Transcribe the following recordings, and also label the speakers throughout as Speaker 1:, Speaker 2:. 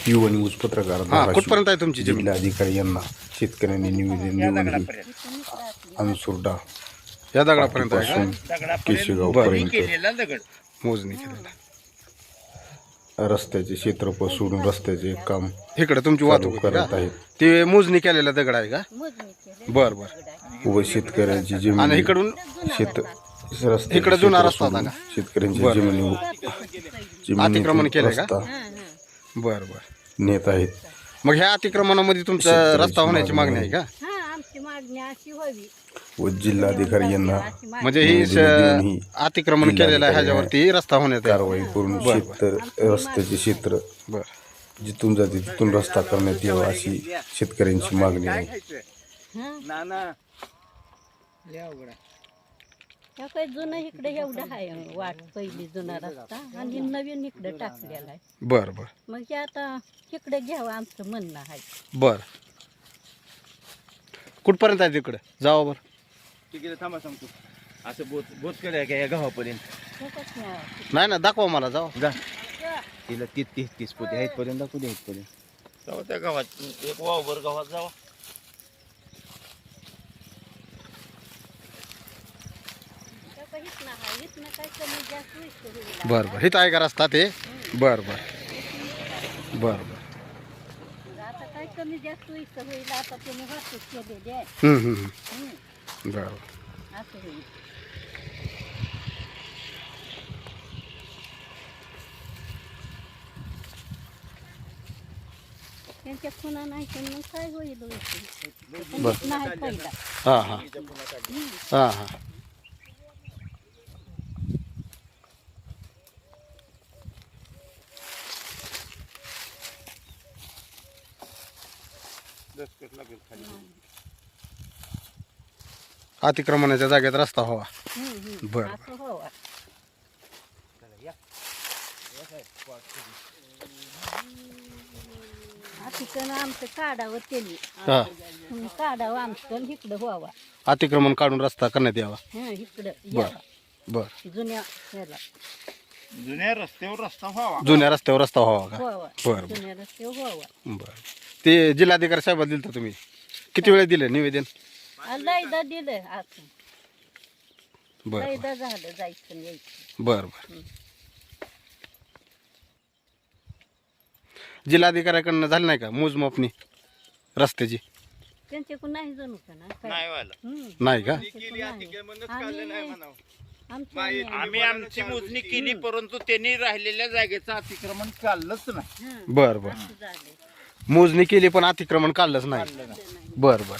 Speaker 1: युवा न्यूज पत्रकार
Speaker 2: कुठपर्यंत आहे तुमची जमीन?
Speaker 1: जिल्हाधिकारी यांना शेतकऱ्यांनी निवेदन देऊन अनसुर्डा
Speaker 2: या दगडापर्यंत आहे
Speaker 1: पासून
Speaker 2: का?
Speaker 1: केशेगाव पर्यंत
Speaker 2: मोजणी केलेला.
Speaker 1: रस्त्याचे क्षेत्रफळ सोडून रस्त्याचे काम
Speaker 2: इकडे तुमची वाहतूक होती
Speaker 1: करत
Speaker 2: का?
Speaker 1: आहेत
Speaker 2: ते मोजणी केलेला दगड आहे का? बर बर.
Speaker 1: व शेतकऱ्यांची जमीन
Speaker 2: आणि इकडून इकडे जुना रस्ता होता का?
Speaker 1: शेतकऱ्यांच्या जमिनी
Speaker 2: अतिक्रमण केलंय का?
Speaker 1: रस्ता
Speaker 2: बर बर.
Speaker 1: नेत आहेत.
Speaker 2: मग ह्या अतिक्रमणामध्ये तुमचा
Speaker 1: शेतकऱ्याची
Speaker 2: रस्ता होण्याची मागणी आहे का?
Speaker 3: आमची मागणी अशी व्हावी
Speaker 1: व जिल्हाधिकारी यांना
Speaker 2: म्हणजे ही अतिक्रमण केलेलं आहे ह्याच्यावरती रस्ता होण्यात आहे.
Speaker 1: कारवाई करून रस्त्याचे क्षेत्र
Speaker 2: बर.
Speaker 1: जिथून जाते तिथून रस्ता करण्यात यावा अशी शेतकऱ्यांची मागणी आहे.
Speaker 3: काही जुनं इकडे एवढं आहे वाट पहिली जुना रस्ता आणि नवीन इकडे टाकलेला आहे.
Speaker 2: बर बर
Speaker 3: मग हे आता इकडे घ्यावं आमचं म्हणणं आहे.
Speaker 2: बर. कुठपर्यंत आहे तिकडे जावा बर.
Speaker 4: तिकडे थांबा सांगतो. असं बोत कडे का या गावापर्यंत
Speaker 3: खूपच नाही.
Speaker 2: नाही ना दाखवा मला जावा.
Speaker 4: जा. तिला 30 पोते आहेत पर्यंत दाखवू दे पर्यंत जाऊ त्या गावात एक वावभर गावात जावा.
Speaker 2: बर बर. इथं आहे का रस्ता ते? बर बर बर बर.
Speaker 3: आता काय कमी जास्त होईल आता त्याने वाहतूक केलेली आहे.
Speaker 2: बर बर.
Speaker 3: असं होईल. त्यांच्या खुणा नाही तर मग काय होईल नाही पहिला.
Speaker 2: हा हा हा हा. अतिक्रमणाच्या जागेत रस्ता व्हावा. बर
Speaker 3: असं व्हावं. अतिक्रमण आमचं काढावं त्यांनी
Speaker 2: हा.
Speaker 3: काढावं आमचं इकडं व्हावा.
Speaker 2: अतिक्रमण काढून रस्ता करण्यात यावा.
Speaker 3: इकडं
Speaker 2: बर
Speaker 3: यावं.
Speaker 2: बर.
Speaker 3: जुन्या ह्याला
Speaker 4: जुन्या रस्त्यावर रस्ता व्हावा.
Speaker 2: जुन्या रस्त्यावर रस्ता व्हावा का?
Speaker 3: व्हावा.
Speaker 2: बर बर
Speaker 3: जुन्या रस्त्यावर व्हावा.
Speaker 2: बर. ते जिल्हाधिकारी साहेबाला दिलं तुम्ही किती वेळ दिले निवेदन?
Speaker 3: लयदा दिलं असं.
Speaker 2: बर बर
Speaker 3: लयदा झालं जायचं आणि यायचं.
Speaker 2: बर बर. जिल्हाधिकाऱ्याकडनं झाली नाही का मोजमापणी रस्त्याची?
Speaker 3: त्यांच्याकडून नाही जणू का ना काय.
Speaker 4: नाही व्हायला.
Speaker 2: नाही का?
Speaker 4: आम्ही आमची मोजणी केली परंतु त्यांनी राहिलेल्या जागेचं अतिक्रमण काढलंच नाही.
Speaker 2: बर बर. मोजणी केली पण अतिक्रमण काढलंच नाही. बर बर.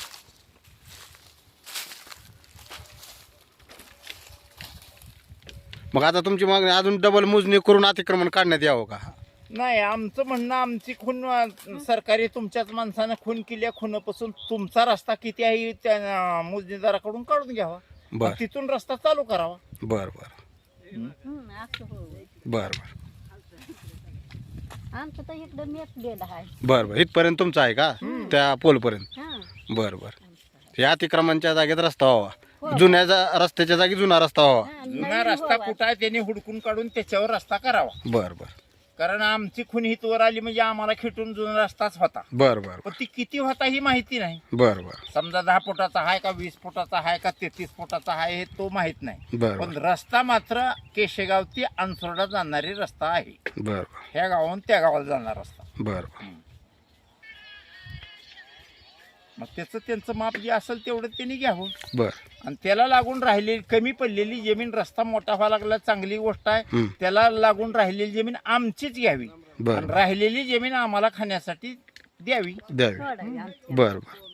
Speaker 2: मग आता तुमची मागणी अजून डबल मोजणी करून अतिक्रमण काढण्यात यावं का?
Speaker 4: नाही आमचं म्हणणं आमची खून सरकारी तुमच्याच माणसानं खून केल्या खुनापासून तुमचा रस्ता किती आहे त्या मोजणीदाराकडून काढून घ्यावा.
Speaker 2: बर
Speaker 4: तिथून रस्ता चालू करावा.
Speaker 2: बर बर
Speaker 3: असं होईल.
Speaker 2: बर बर
Speaker 3: आमचं तर इकडं नेटलेलं आहे.
Speaker 2: बर बर. इथपर्यंत तुमचं आहे का? त्या पोलपर्यंत?
Speaker 3: हा.
Speaker 2: बर बर. या अतिक्रमणच्या जागेत रस्ता व्हावा. जुन्या रस्त्याच्या जागी जुना रस्ता व्हावा.
Speaker 4: जुना रस्ता कुठं आहे त्यांनी हुडकून काढून त्याच्यावर रस्ता करावा.
Speaker 2: बर बर
Speaker 4: कारण आमची खून हितवर आली म्हणजे आम्हाला खेटून जुना रस्ताच होता.
Speaker 2: बर बर
Speaker 4: पण ती किती होता ही माहिती नाही.
Speaker 2: बर बर
Speaker 4: समजा 10 फुटाचा आहे का 20 फुटाचा आहे का 33 फुटाचा आहे हे तो माहित नाही.
Speaker 2: बर
Speaker 4: पण रस्ता मात्र केशेगाव ते अनसोडा जाणारी रस्ता आहे.
Speaker 2: बर
Speaker 4: ह्या गावाहून त्या गावाला जाणार रस्ता.
Speaker 2: बर.
Speaker 4: मग त्यांचं माप जे असेल तेवढं त्यांनी घ्यावं.
Speaker 2: बर
Speaker 4: आणि त्याला लागून राहिलेली कमी पडलेली जमीन रस्ता मोठा व्हायला लागला चांगली गोष्ट आहे. त्याला लागून राहिलेली जमीन आमचीच घ्यावी.
Speaker 2: बर
Speaker 4: आणि राहिलेली जमीन आम्हाला खाण्यासाठी द्यावी.
Speaker 2: द्यावी. बर बर